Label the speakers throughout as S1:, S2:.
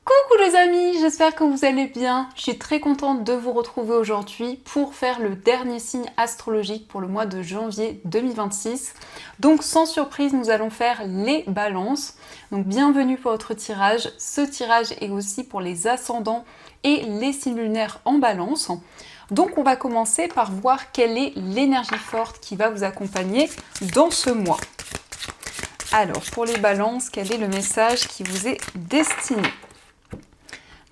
S1: Coucou les amis, j'espère que vous allez bien. Je suis très contente de vous retrouver aujourd'hui pour faire le dernier signe astrologique pour le mois de janvier 2026. Donc sans surprise, nous allons faire les balances. Donc bienvenue pour votre tirage. Ce tirage est aussi pour les ascendants et les signes lunaires en balance. Donc on va commencer par voir quelle est l'énergie forte qui va vous accompagner dans ce mois. Alors pour les balances, quel est le message qui vous est destiné ?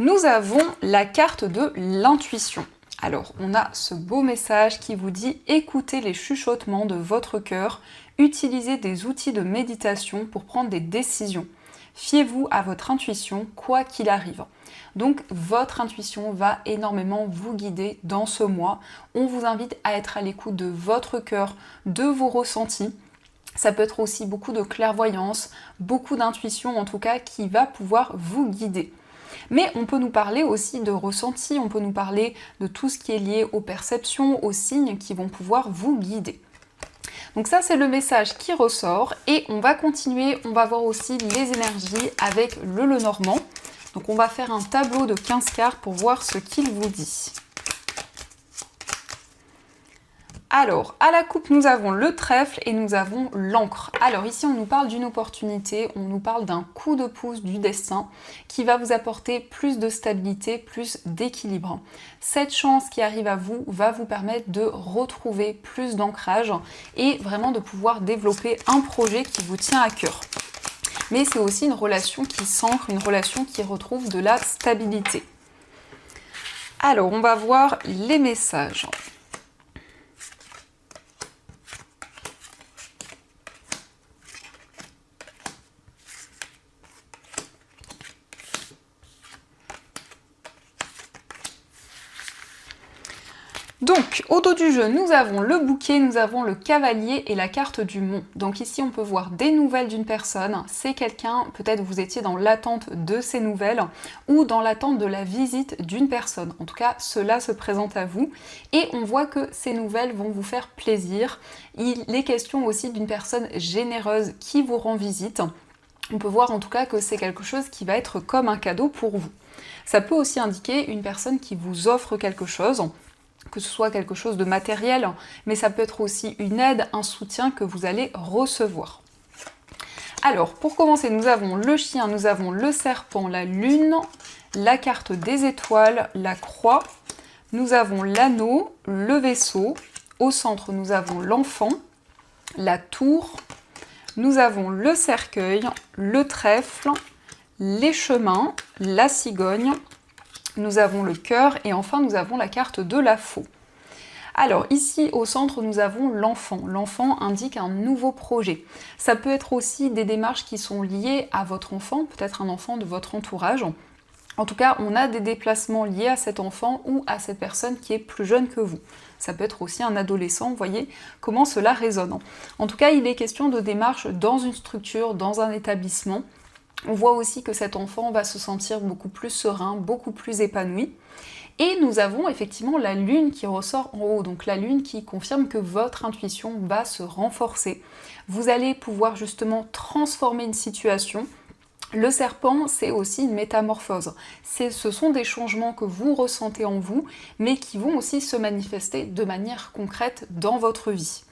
S1: Nous avons la carte de l'intuition. Alors, on a ce beau message qui vous dit écoutez les chuchotements de votre cœur, utilisez des outils de méditation pour prendre des décisions. Fiez-vous à votre intuition, quoi qu'il arrive. Donc, votre intuition va énormément vous guider dans ce mois. On vous invite à être à l'écoute de votre cœur, de vos ressentis. Ça peut être aussi beaucoup de clairvoyance, beaucoup d'intuition en tout cas, qui va pouvoir vous guider. Mais on peut nous parler aussi de ressenti, on peut nous parler de tout ce qui est lié aux perceptions, aux signes qui vont pouvoir vous guider. Donc ça c'est le message qui ressort et on va continuer, on va voir aussi les énergies avec le Lenormand. Donc on va faire un tableau de 15 cartes pour voir ce qu'il vous dit. Alors, à la coupe, nous avons le trèfle et nous avons l'encre. Alors ici, on nous parle d'une opportunité, on nous parle d'un coup de pouce du destin qui va vous apporter plus de stabilité, plus d'équilibre. Cette chance qui arrive à vous va vous permettre de retrouver plus d'ancrage et vraiment de pouvoir développer un projet qui vous tient à cœur. Mais c'est aussi une relation qui s'ancre, une relation qui retrouve de la stabilité. Alors, on va voir les messages. Donc, au dos du jeu, nous avons le bouquet, nous avons le cavalier et la carte du mont. Donc ici, on peut voir des nouvelles d'une personne. C'est quelqu'un, peut-être vous étiez dans l'attente de ces nouvelles ou dans l'attente de la visite d'une personne. En tout cas, cela se présente à vous. Et on voit que ces nouvelles vont vous faire plaisir. Il est question aussi d'une personne généreuse qui vous rend visite. On peut voir en tout cas que c'est quelque chose qui va être comme un cadeau pour vous. Ça peut aussi indiquer une personne qui vous offre quelque chose, que ce soit quelque chose de matériel, mais ça peut être aussi une aide, un soutien que vous allez recevoir. Alors, pour commencer, nous avons le chien, nous avons le serpent, la lune, la carte des étoiles, la croix, nous avons l'anneau, le vaisseau, au centre, nous avons l'enfant, la tour, nous avons le cercueil, le trèfle, les chemins, la cigogne, nous avons le cœur et enfin nous avons la carte de la faux. Alors ici au centre nous avons l'enfant. L'enfant indique un nouveau projet. Ça peut être aussi des démarches qui sont liées à votre enfant, peut-être un enfant de votre entourage. En tout cas, on a des déplacements liés à cet enfant ou à cette personne qui est plus jeune que vous. Ça peut être aussi un adolescent, vous voyez comment cela résonne. En tout cas, il est question de démarches dans une structure, dans un établissement. On voit aussi que cet enfant va se sentir beaucoup plus serein, beaucoup plus épanoui. Et nous avons effectivement la lune qui ressort en haut, donc la lune qui confirme que votre intuition va se renforcer. Vous allez pouvoir justement transformer une situation. Le serpent, c'est aussi une métamorphose. Ce sont des changements que vous ressentez en vous, mais qui vont aussi se manifester de manière concrète dans votre vie.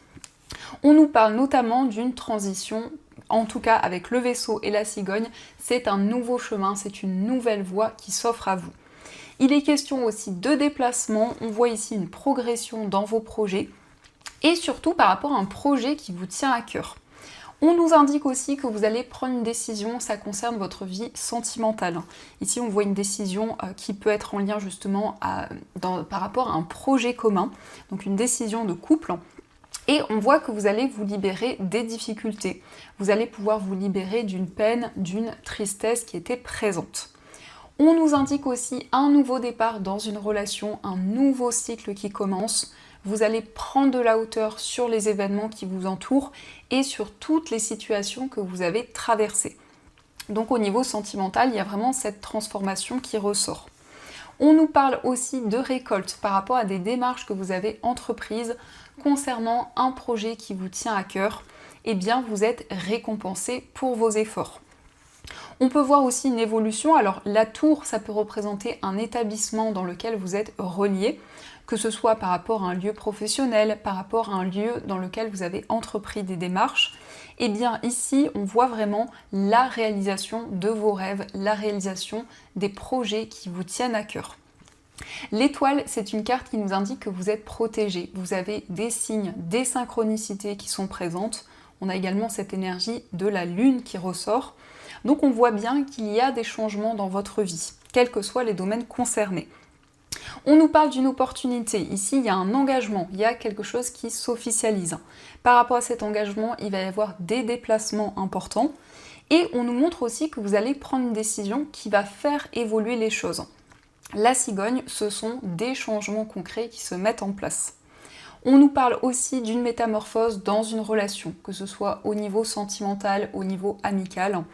S1: On nous parle notamment d'une transition, en tout cas avec le vaisseau et la cigogne, c'est un nouveau chemin, c'est une nouvelle voie qui s'offre à vous. Il est question aussi de déplacement, on voit ici une progression dans vos projets, et surtout par rapport à un projet qui vous tient à cœur. On nous indique aussi que vous allez prendre une décision, ça concerne votre vie sentimentale. Ici on voit une décision qui peut être en lien justement par rapport à un projet commun, donc une décision de couple. Et on voit que vous allez vous libérer des difficultés. Vous allez pouvoir vous libérer d'une peine, d'une tristesse qui était présente. On nous indique aussi un nouveau départ dans une relation, un nouveau cycle qui commence. Vous allez prendre de la hauteur sur les événements qui vous entourent et sur toutes les situations que vous avez traversées. Donc au niveau sentimental, il y a vraiment cette transformation qui ressort. On nous parle aussi de récolte par rapport à des démarches que vous avez entreprises concernant un projet qui vous tient à cœur. Eh bien, vous êtes récompensé pour vos efforts. On peut voir aussi une évolution. Alors la tour, ça peut représenter un établissement dans lequel vous êtes relié, que ce soit par rapport à un lieu professionnel, par rapport à un lieu dans lequel vous avez entrepris des démarches. Et bien ici, on voit vraiment la réalisation de vos rêves, la réalisation des projets qui vous tiennent à cœur. L'étoile, c'est une carte qui nous indique que vous êtes protégé. Vous avez des signes, des synchronicités qui sont présentes. On a également cette énergie de la lune qui ressort. Donc on voit bien qu'il y a des changements dans votre vie, quels que soient les domaines concernés. On nous parle d'une opportunité. Ici, il y a un engagement, il y a quelque chose qui s'officialise. Par rapport à cet engagement, il va y avoir des déplacements importants. Et on nous montre aussi que vous allez prendre une décision qui va faire évoluer les choses. La cigogne, ce sont des changements concrets qui se mettent en place. On nous parle aussi d'une métamorphose dans une relation, que ce soit au niveau sentimental, au niveau amical.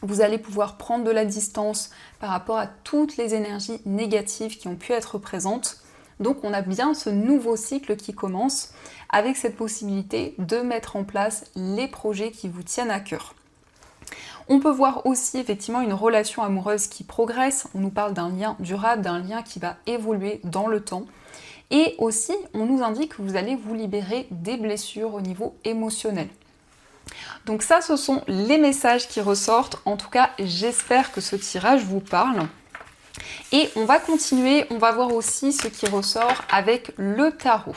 S1: Vous allez pouvoir prendre de la distance par rapport à toutes les énergies négatives qui ont pu être présentes. Donc on a bien ce nouveau cycle qui commence avec cette possibilité de mettre en place les projets qui vous tiennent à cœur. On peut voir aussi effectivement une relation amoureuse qui progresse. On nous parle d'un lien durable, d'un lien qui va évoluer dans le temps. Et aussi, on nous indique que vous allez vous libérer des blessures au niveau émotionnel. Donc ça, ce sont les messages qui ressortent. En tout cas, j'espère que ce tirage vous parle. Et on va continuer, on va voir aussi ce qui ressort avec le tarot.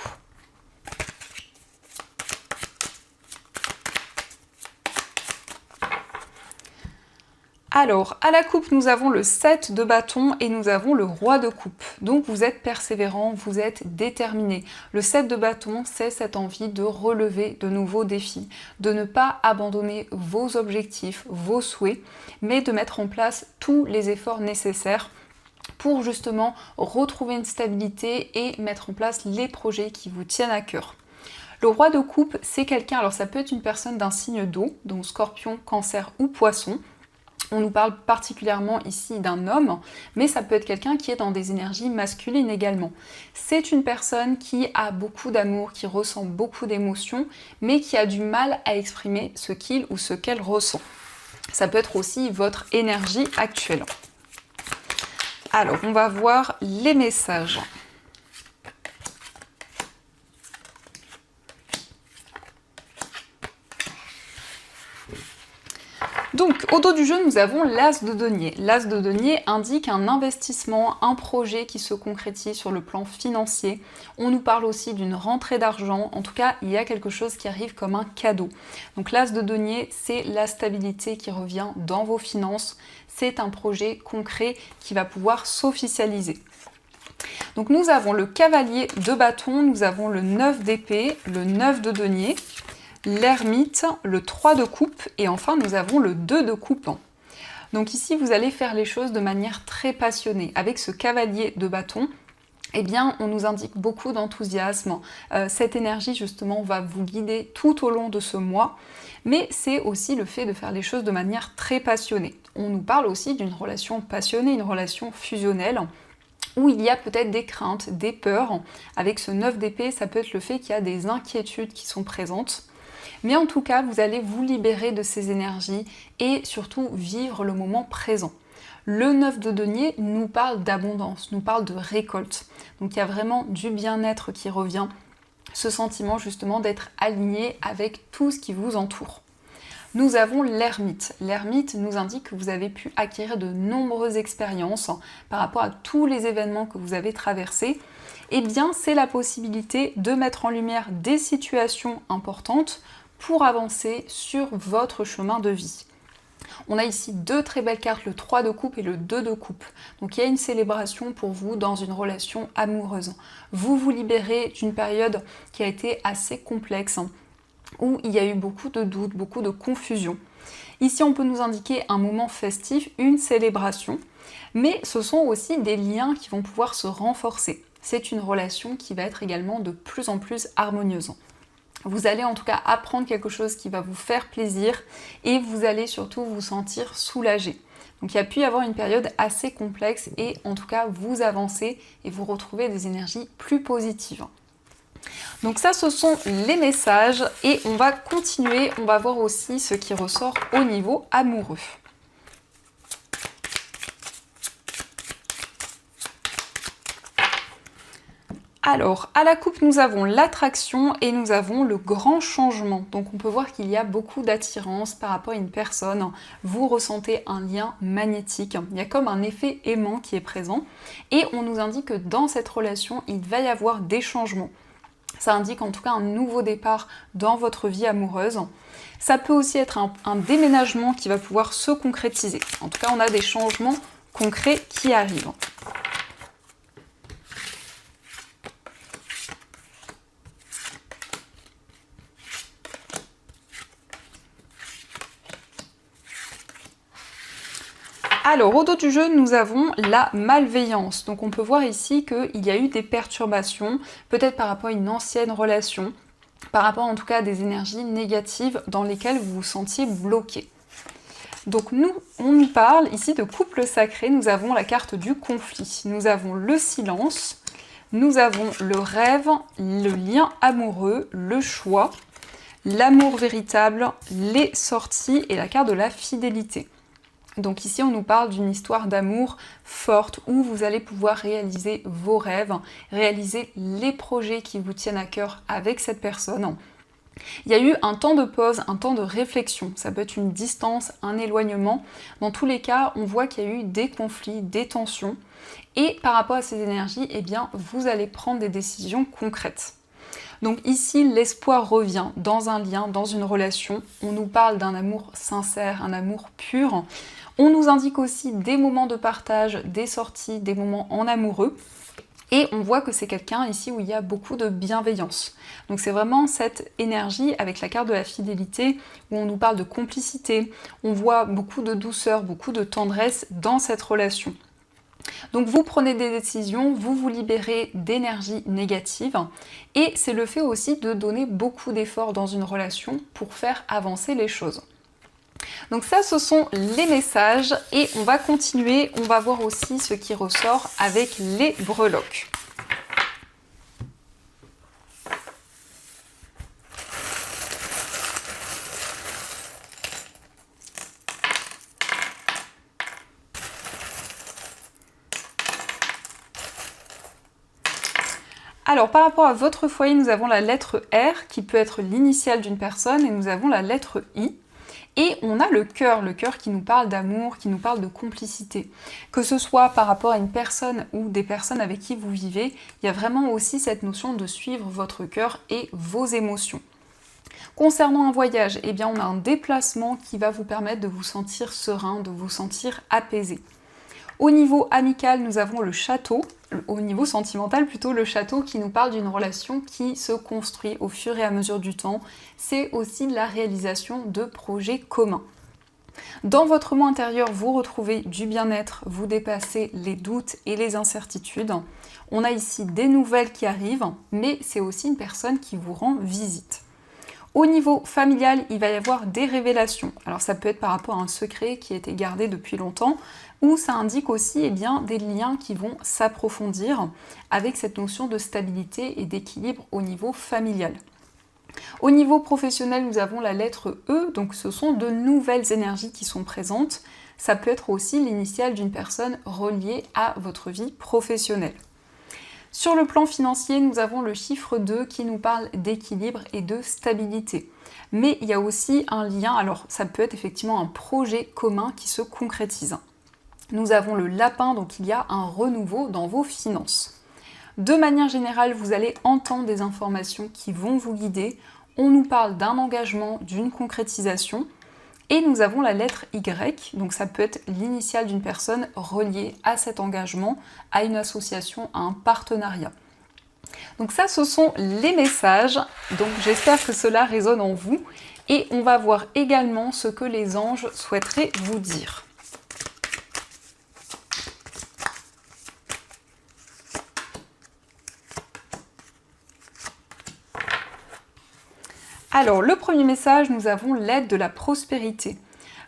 S1: Alors, à la coupe, nous avons le 7 de bâton et nous avons le roi de coupe. Donc vous êtes persévérant, vous êtes déterminé. Le 7 de bâton, c'est cette envie de relever de nouveaux défis, de ne pas abandonner vos objectifs, vos souhaits, mais de mettre en place tous les efforts nécessaires pour justement retrouver une stabilité et mettre en place les projets qui vous tiennent à cœur. Le roi de coupe, c'est quelqu'un, alors ça peut être une personne d'un signe d'eau, donc scorpion, cancer ou poisson. On nous parle particulièrement ici d'un homme, mais ça peut être quelqu'un qui est dans des énergies masculines également. C'est une personne qui a beaucoup d'amour, qui ressent beaucoup d'émotions, mais qui a du mal à exprimer ce qu'il ou ce qu'elle ressent. Ça peut être aussi votre énergie actuelle. Alors, on va voir les messages. Donc, au dos du jeu, nous avons l'As de denier. L'As de denier indique un investissement, un projet qui se concrétise sur le plan financier. On nous parle aussi d'une rentrée d'argent. En tout cas, il y a quelque chose qui arrive comme un cadeau. Donc, l'As de denier, c'est la stabilité qui revient dans vos finances. C'est un projet concret qui va pouvoir s'officialiser. Donc, nous avons le cavalier de bâton, nous avons le 9 d'épée, le 9 de denier, l'ermite, le 3 de coupe et enfin nous avons le 2 de coupe. Donc ici vous allez faire les choses de manière très passionnée. Avec ce cavalier de bâton, eh bien on nous indique beaucoup d'enthousiasme. Cette énergie justement va vous guider tout au long de ce mois. Mais c'est aussi le fait de faire les choses de manière très passionnée. On nous parle aussi d'une relation passionnée, une relation fusionnelle, où il y a peut-être des craintes, des peurs. Avec ce 9 d'épée, ça peut être le fait qu'il y a des inquiétudes qui sont présentes. Mais en tout cas, vous allez vous libérer de ces énergies et surtout vivre le moment présent. Le 9 de denier nous parle d'abondance, nous parle de récolte. Donc il y a vraiment du bien-être qui revient, ce sentiment justement d'être aligné avec tout ce qui vous entoure. Nous avons l'ermite. L'ermite nous indique que vous avez pu acquérir de nombreuses expériences par rapport à tous les événements que vous avez traversés. Eh bien, c'est la possibilité de mettre en lumière des situations importantes pour avancer sur votre chemin de vie. On a ici deux très belles cartes, le 3 de coupe et le 2 de coupe. Donc il y a une célébration pour vous dans une relation amoureuse. Vous vous libérez d'une période qui a été assez complexe, où il y a eu beaucoup de doutes, beaucoup de confusion. Ici, on peut nous indiquer un moment festif, une célébration, mais ce sont aussi des liens qui vont pouvoir se renforcer. C'est une relation qui va être également de plus en plus harmonieuse. Vous allez en tout cas apprendre quelque chose qui va vous faire plaisir et vous allez surtout vous sentir soulagé. Donc il y a pu y avoir une période assez complexe et en tout cas vous avancez et vous retrouvez des énergies plus positives. Donc ça, ce sont les messages et on va continuer, on va voir aussi ce qui ressort au niveau amoureux. Alors, à la coupe, nous avons l'attraction et nous avons le grand changement. Donc on peut voir qu'il y a beaucoup d'attirance par rapport à une personne. Vous ressentez un lien magnétique. Il y a comme un effet aimant qui est présent. Et on nous indique que dans cette relation, il va y avoir des changements. Ça indique en tout cas un nouveau départ dans votre vie amoureuse. Ça peut aussi être un déménagement qui va pouvoir se concrétiser. En tout cas, on a des changements concrets qui arrivent. Alors, au dos du jeu, nous avons la malveillance. Donc, on peut voir ici qu'il y a eu des perturbations, peut-être par rapport à une ancienne relation, par rapport en tout cas à des énergies négatives dans lesquelles vous vous sentiez bloqué. Donc, on nous parle ici de couple sacré. Nous avons la carte du conflit. Nous avons le silence, nous avons le rêve, le lien amoureux, le choix, l'amour véritable, les sorties et la carte de la fidélité. Donc ici, on nous parle d'une histoire d'amour forte où vous allez pouvoir réaliser vos rêves, réaliser les projets qui vous tiennent à cœur avec cette personne. Il y a eu un temps de pause, un temps de réflexion. Ça peut être une distance, un éloignement. Dans tous les cas, on voit qu'il y a eu des conflits, des tensions. Et par rapport à ces énergies, eh bien, vous allez prendre des décisions concrètes. Donc ici, l'espoir revient dans un lien, dans une relation. On nous parle d'un amour sincère, un amour pur. On nous indique aussi des moments de partage, des sorties, des moments en amoureux. Et on voit que c'est quelqu'un ici où il y a beaucoup de bienveillance. Donc c'est vraiment cette énergie avec la carte de la fidélité où on nous parle de complicité. On voit beaucoup de douceur, beaucoup de tendresse dans cette relation. Donc vous prenez des décisions, vous vous libérez d'énergie négative et c'est le fait aussi de donner beaucoup d'efforts dans une relation pour faire avancer les choses. Donc ça, ce sont les messages et on va continuer, on va voir aussi ce qui ressort avec les breloques. Alors par rapport à votre foyer, nous avons la lettre R qui peut être l'initiale d'une personne et nous avons la lettre I. Et on a le cœur qui nous parle d'amour, qui nous parle de complicité. Que ce soit par rapport à une personne ou des personnes avec qui vous vivez, il y a vraiment aussi cette notion de suivre votre cœur et vos émotions. Concernant un voyage, eh bien on a un déplacement qui va vous permettre de vous sentir serein, de vous sentir apaisé. Au niveau amical, nous avons le château, au niveau sentimental plutôt, le château qui nous parle d'une relation qui se construit au fur et à mesure du temps. C'est aussi la réalisation de projets communs. Dans votre moi intérieur, vous retrouvez du bien-être, vous dépassez les doutes et les incertitudes. On a ici des nouvelles qui arrivent, mais c'est aussi une personne qui vous rend visite. Au niveau familial, il va y avoir des révélations. Alors ça peut être par rapport à un secret qui a été gardé depuis longtemps, ou ça indique aussi des liens qui vont s'approfondir avec cette notion de stabilité et d'équilibre au niveau familial. Au niveau professionnel, nous avons la lettre E, donc ce sont de nouvelles énergies qui sont présentes. Ça peut être aussi l'initiale d'une personne reliée à votre vie professionnelle. Sur le plan financier, nous avons le chiffre 2 qui nous parle d'équilibre et de stabilité. Mais il y a aussi un lien, alors ça peut être effectivement un projet commun qui se concrétise. Nous avons le lapin, donc il y a un renouveau dans vos finances. De manière générale, vous allez entendre des informations qui vont vous guider. On nous parle d'un engagement, d'une concrétisation. Et nous avons la lettre Y, donc ça peut être l'initiale d'une personne reliée à cet engagement, à une association, à un partenariat. Donc ça, ce sont les messages, donc j'espère que cela résonne en vous. Et on va voir également ce que les anges souhaiteraient vous dire. Alors, le premier message, nous avons l'aide de la prospérité.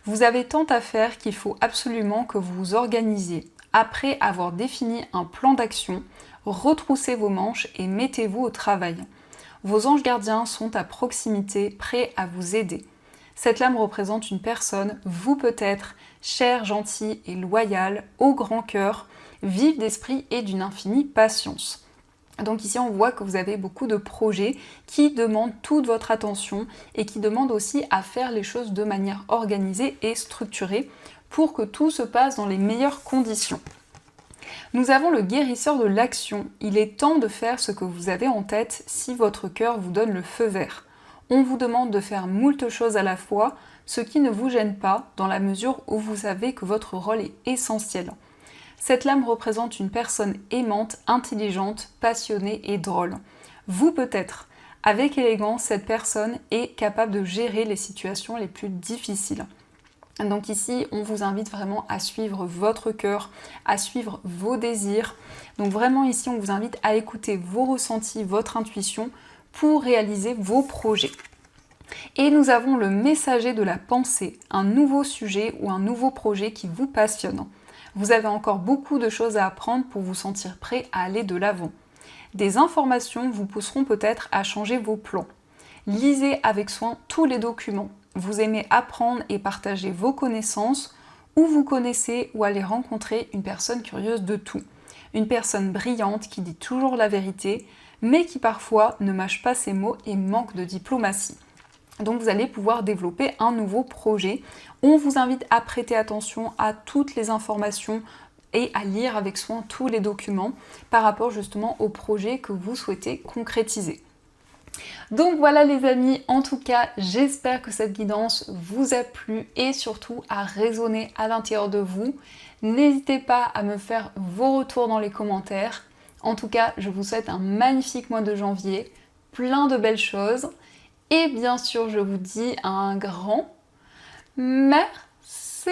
S1: Vous avez tant à faire qu'il faut absolument que vous vous organisiez. Après avoir défini un plan d'action, retroussez vos manches et mettez-vous au travail. Vos anges gardiens sont à proximité, prêts à vous aider. Cette lame représente une personne, vous peut-être, chère, gentille et loyale, au grand cœur, vive d'esprit et d'une infinie patience. Donc ici on voit que vous avez beaucoup de projets qui demandent toute votre attention et qui demandent aussi à faire les choses de manière organisée et structurée pour que tout se passe dans les meilleures conditions. Nous avons le guérisseur de l'action. Il est temps de faire ce que vous avez en tête si votre cœur vous donne le feu vert. On vous demande de faire moult choses à la fois, ce qui ne vous gêne pas dans la mesure où vous savez que votre rôle est essentiel. Cette lame représente une personne aimante, intelligente, passionnée et drôle. Vous peut-être. Avec élégance, cette personne est capable de gérer les situations les plus difficiles. Donc ici, on vous invite vraiment à suivre votre cœur, à suivre vos désirs. Donc vraiment ici, on vous invite à écouter vos ressentis, votre intuition pour réaliser vos projets. Et nous avons le messager de la pensée, un nouveau sujet ou un nouveau projet qui vous passionne. Vous avez encore beaucoup de choses à apprendre pour vous sentir prêt à aller de l'avant. Des informations vous pousseront peut-être à changer vos plans. Lisez avec soin tous les documents. Vous aimez apprendre et partager vos connaissances, ou vous connaissez ou allez rencontrer une personne curieuse de tout. Une personne brillante qui dit toujours la vérité, mais qui parfois ne mâche pas ses mots et manque de diplomatie. Donc vous allez pouvoir développer un nouveau projet. On vous invite à prêter attention à toutes les informations et à lire avec soin tous les documents par rapport justement au projet que vous souhaitez concrétiser. Donc voilà les amis, en tout cas j'espère que cette guidance vous a plu et surtout a résonné à l'intérieur de vous. N'hésitez pas à me faire vos retours dans les commentaires. En tout cas, je vous souhaite un magnifique mois de janvier, plein de belles choses. Et bien sûr, je vous dis un grand merci.